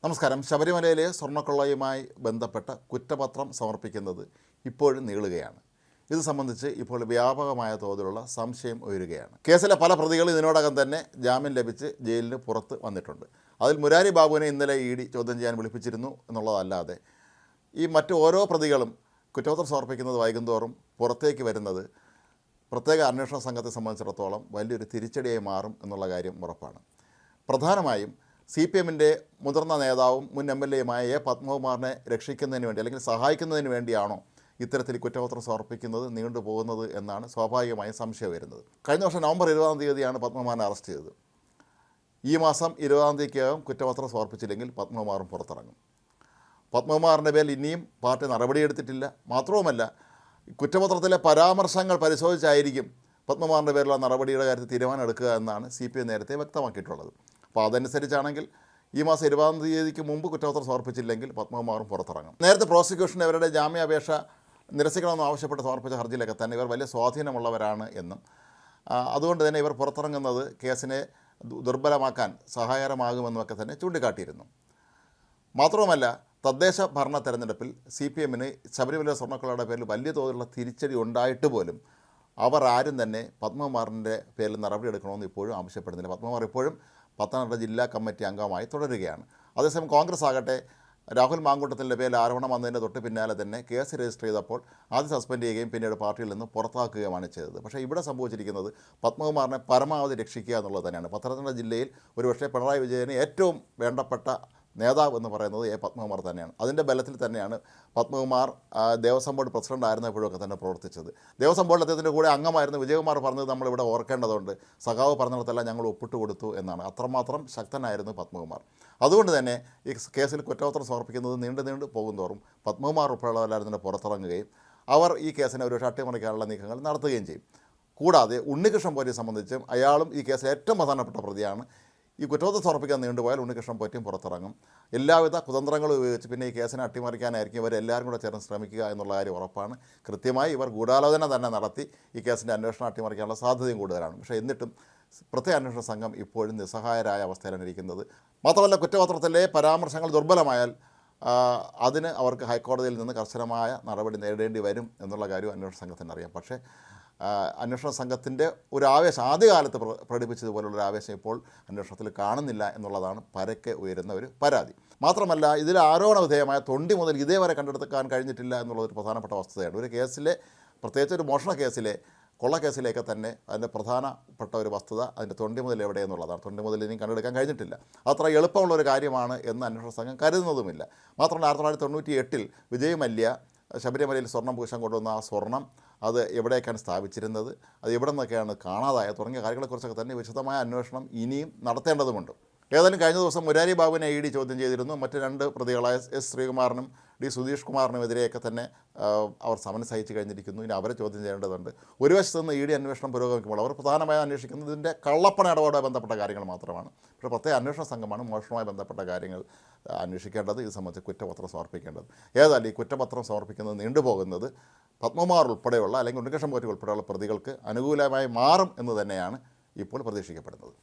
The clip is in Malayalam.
നമസ്കാരം. ശബരിമലയിലെ സ്വർണ്ണക്കൊള്ളയുമായി ബന്ധപ്പെട്ട കുറ്റപത്രം സമർപ്പിക്കുന്നത് ഇപ്പോഴും നീളുകയാണ്. ഇത് സംബന്ധിച്ച് ഇപ്പോൾ വ്യാപകമായ തോതിലുള്ള സംശയം ഉയരുകയാണ്. കേസിലെ പല പ്രതികളും ഇതിനോടകം തന്നെ ജാമ്യം ലഭിച്ച് ജയിലിന് പുറത്ത് വന്നിട്ടുണ്ട്. അതിൽ മുരാരി ബാബുവിനെ ഇന്നലെ ED ചോദ്യം ചെയ്യാൻ വിളിപ്പിച്ചിരുന്നു എന്നുള്ളതല്ലാതെ ഈ മറ്റു ഓരോ പ്രതികളും കുറ്റപത്രം സമർപ്പിക്കുന്നത് വൈകുന്തോറും പുറത്തേക്ക് വരുന്നത് പ്രത്യേക അന്വേഷണ സംഘത്തെ സംബന്ധിച്ചിടത്തോളം വലിയൊരു തിരിച്ചടിയായി മാറും എന്നുള്ള കാര്യം ഉറപ്പാണ്. പ്രധാനമായും CPMൻ്റെ മുതിർന്ന നേതാവും മുൻ MLAയുമായ A. പത്മകുമാറിനെ രക്ഷിക്കുന്നതിന് വേണ്ടി അല്ലെങ്കിൽ സഹായിക്കുന്നതിന് വേണ്ടിയാണോ ഇത്തരത്തിൽ കുറ്റപത്രം സമർപ്പിക്കുന്നത് നീണ്ടുപോകുന്നത് എന്നാണ് സ്വാഭാവികമായും സംശയം വരുന്നത്. കഴിഞ്ഞ വർഷം നവംബർ 20-ാം തീയതിയാണ് പത്മകുമാറിനെ അറസ്റ്റ് ചെയ്തത്. ഈ മാസം 20-ാം തീയതിക്കകം കുറ്റപത്രം സമർപ്പിച്ചില്ലെങ്കിൽ പത്മകുമാറും പുറത്തിറങ്ങും. പത്മകുമാറിൻ്റെ പേരിൽ ഇനിയും പാർട്ടി നടപടിയെടുത്തിട്ടില്ല. മാത്രവുമല്ല, കുറ്റപത്രത്തിലെ പരാമർശങ്ങൾ പരിശോധിച്ചായിരിക്കും പത്മകുമാറിൻ്റെ പേരിലുള്ള നടപടിയുടെ കാര്യത്തിൽ തീരുമാനം എടുക്കുക എന്നാണ് CPM നേരത്തെ വ്യക്തമാക്കിയിട്ടുള്ളത്. അപ്പോൾ അതനുസരിച്ചാണെങ്കിൽ ഈ മാസം 20-ാം തീയതിക്ക് മുമ്പ് കുറ്റപത്രം സമർപ്പിച്ചില്ലെങ്കിൽ പത്മകുമാറും പുറത്തിറങ്ങും. നേരത്തെ പ്രോസിക്യൂഷൻ ഇവരുടെ ജാമ്യാപേക്ഷ നിരസിക്കണമെന്ന് ആവശ്യപ്പെട്ട് സമർപ്പിച്ച ഹർജിയിലൊക്കെ തന്നെ ഇവർ വലിയ സ്വാധീനമുള്ളവരാണ് എന്നും അതുകൊണ്ട് തന്നെ ഇവർ പുറത്തിറങ്ങുന്നത് കേസിനെ ദുർബലമാക്കാൻ സഹായകരമാകുമെന്നുമൊക്കെ തന്നെ ചൂണ്ടിക്കാട്ടിയിരുന്നു. മാത്രവുമല്ല, തദ്ദേശ ഭരണ തെരഞ്ഞെടുപ്പിൽ CPMന് ശബരിമല സ്വർണ്ണക്കൊള്ളയുടെ പേരിൽ വലിയ തോതിലുള്ള തിരിച്ചടി ഉണ്ടായിട്ട് പോലും അവർ ആരും തന്നെ പത്മകുമാറിൻ്റെ പേരിൽ നടപടിയെടുക്കണമെന്ന് ഇപ്പോഴും ആവശ്യപ്പെടുന്നില്ല. പത്മകുമാർ ഇപ്പോഴും പത്തനംതിട്ട ജില്ലാ കമ്മിറ്റി അംഗമായി തുടരുകയാണ്. അതേസമയം കോൺഗ്രസ് ആകട്ടെ രാഹുൽ മാങ്കൂട്ടത്തിൻ്റെ പേരിൽ ആരോപണം വന്നതിൻ്റെ തൊട്ട് പിന്നാലെ തന്നെ കേസ് രജിസ്റ്റർ ചെയ്തപ്പോൾ ആദ്യം സസ്പെൻഡ് ചെയ്യുകയും പിന്നീട് പാർട്ടിയിൽ നിന്ന് പുറത്താക്കുകയുമാണ് ചെയ്തത്. പക്ഷേ ഇവിടെ സംഭവിച്ചിരിക്കുന്നത് പത്മകുമാറിനെ പരമാവധി രക്ഷിക്കുക എന്നുള്ളത് തന്നെയാണ്. പത്തനംതിട്ട ജില്ലയിൽ ഒരുപക്ഷെ പിണറായി വിജയന് ഏറ്റവും വേണ്ടപ്പെട്ട നേതാവ് എന്ന് പറയുന്നത് A. പത്മകുമാർ തന്നെയാണ്. അതിൻ്റെ ബലത്തിൽ തന്നെയാണ് പത്മകുമാർ ദേവസ്വം ബോർഡ് പ്രസിഡന്റ് ആയിരുന്നപ്പോഴൊക്കെ തന്നെ പ്രവർത്തിച്ചത്. ദേവസ്വം ബോർഡിൽ അദ്ദേഹത്തിൻ്റെ കൂടെ അംഗമായിരുന്നു വിജയകുമാർ പറഞ്ഞത് നമ്മളിവിടെ ഓർക്കേണ്ടതുണ്ട്. സഖാവ് പറഞ്ഞിടത്തെല്ലാം ഞങ്ങൾ ഒപ്പിട്ട് കൊടുത്തു എന്നാണ്. അത്രമാത്രം ശക്തനായിരുന്നു പത്മകുമാർ. അതുകൊണ്ട് തന്നെ ഈ കേസിൽ കുറ്റപത്രം സമർപ്പിക്കുന്നത് നീണ്ടു പോകുന്തോറും പത്മകുമാർ ഉൾപ്പെടെയുള്ളവരെല്ലാവരും തന്നെ പുറത്തിറങ്ങുകയും അവർ ഈ കേസിനെ ഒരു അട്ടിമറിക്കാനുള്ള നീക്കങ്ങൾ നടത്തുകയും ചെയ്യും. കൂടാതെ ഉണ്ണികൃഷ്ണൻ പോറ്റിയെ സംബന്ധിച്ചും അയാളും ഈ കേസിൽ ഏറ്റവും പ്രധാനപ്പെട്ട പ്രതിയാണ്. ഈ കുറ്റപത്രം സമർപ്പിക്കാൻ നീണ്ടുപോയാൽ ഉണ്ണികൃഷ്ണൻ പോറ്റിയും പുറത്തിറങ്ങും. എല്ലാവിധ കുതന്ത്രങ്ങളും ഉപയോഗിച്ച് പിന്നെ ഈ കേസിനെ അട്ടിമറിക്കാനായിരിക്കും ഇവരെല്ലാവരും കൂടെ ചേർന്ന് ശ്രമിക്കുക എന്നുള്ള കാര്യം ഉറപ്പാണ്. കൃത്യമായി ഇവർ ഗൂഢാലോചന തന്നെ നടത്തി ഈ കേസിൻ്റെ അന്വേഷണം അട്ടിമറിക്കാനുള്ള സാധ്യതയും കൂടുതലാണ്. പക്ഷേ എന്നിട്ടും പ്രത്യേക അന്വേഷണ സംഘം ഇപ്പോഴും നിസ്സഹായരായ അവസ്ഥയിലാണ് ഇരിക്കുന്നത്. മാത്രമല്ല, കുറ്റപത്രത്തിലെ പരാമർശങ്ങൾ ദുർബലമായാൽ അതിന് അവർക്ക് ഹൈക്കോടതിയിൽ നിന്ന് കർശനമായ നടപടി നേടേണ്ടി വരും എന്നുള്ള കാര്യം അന്വേഷണ സംഘത്തിന് അറിയാം. പക്ഷേ അന്വേഷണ സംഘത്തിൻ്റെ ഒരു ആവേശം ആദ്യകാലത്ത് പ്രകടിപ്പിച്ചതുപോലുള്ളൊരു ആവേശം ഇപ്പോൾ അന്വേഷണത്തിൽ കാണുന്നില്ല എന്നുള്ളതാണ് പരക്കെ ഉയരുന്ന ഒരു പരാതി. മാത്രമല്ല, ഇതിൽ ആരോപണ വിധേയമായ തൊണ്ടി മുതൽ ഇതേവരെ കണ്ടെടുക്കാൻ കഴിഞ്ഞിട്ടില്ല എന്നുള്ളതൊരു പ്രധാനപ്പെട്ട വസ്തുതയാണ്. ഒരു കേസിലെ, പ്രത്യേകിച്ച് ഒരു മോഷണ കേസിലെ, കൊള്ളക്കേസിലേക്ക് തന്നെ അതിൻ്റെ പ്രധാനപ്പെട്ട ഒരു വസ്തുത അതിൻ്റെ തൊണ്ടി മുതൽ എവിടെയെന്നുള്ളതാണ്. തൊണ്ടി മുതൽ ഇനിയും കണ്ടെടുക്കാൻ കഴിഞ്ഞിട്ടില്ല. അത്ര എളുപ്പമുള്ളൊരു കാര്യമാണ് എന്ന് അന്വേഷണ സംഘം കരുതുന്നതുമില്ല. മാത്രമല്ല, 1998 വിജയ് മല്യ ശബരിമലയിൽ സ്വർണ്ണം പൂശാൻ കൊണ്ടുവന്ന ആ സ്വർണം അത് എവിടേക്കാണ് സ്ഥാപിച്ചിരുന്നത്, അത് എവിടെ നിന്നൊക്കെയാണ് കാണാതായ തുടങ്ങിയ കാര്യങ്ങളെക്കുറിച്ചൊക്കെ തന്നെ വിശദമായ അന്വേഷണം ഇനിയും നടത്തേണ്ടതുമുണ്ട്. ഏതായാലും കഴിഞ്ഞ ദിവസം മുരാരി ബാബുവിനെ ED ചോദ്യം ചെയ്തിരുന്നു. മറ്റ് 2 പ്രതികളായ S. ശ്രീകുമാറിനും D. സുധീഷ് കുമാറിനുമെതിരെയൊക്കെ തന്നെ അവർ സമൻസ് അയച്ചു കഴിഞ്ഞിരിക്കുന്നു. ഇനി അവരെ ചോദ്യം ചെയ്യേണ്ടതുണ്ട്. ഒരു വശത്ത് നിന്ന് ED അന്വേഷണം പുരോഗമിക്കുമ്പോൾ അവർ പ്രധാനമായും അന്വേഷിക്കുന്നത് ഇതിൻ്റെ കള്ളപ്പണ ഇടപാടുമായി ബന്ധപ്പെട്ട കാര്യങ്ങൾ മാത്രമാണ്. പക്ഷേ പ്രത്യേക അന്വേഷണ സംഘമാണ് മോഷണവുമായി ബന്ധപ്പെട്ട കാര്യങ്ങൾ അന്വേഷിക്കേണ്ടത്, ഇത് സംബന്ധിച്ച് കുറ്റപത്രം സമർപ്പിക്കേണ്ടത്. ഏതായാലും ഈ കുറ്റപത്രം സമർപ്പിക്കുന്നത് നീണ്ടുപോകുന്നത് പത്മകുമാർ ഉൾപ്പെടെയുള്ള അല്ലെങ്കിൽ ഉണ്ണികൃഷ്ണൻ പോറ്റി ഉൾപ്പെടെയുള്ള പ്രതികൾക്ക് അനുകൂലമായി മാറും എന്ന് തന്നെയാണ് ഇപ്പോൾ പ്രതീക്ഷിക്കപ്പെടുന്നത്.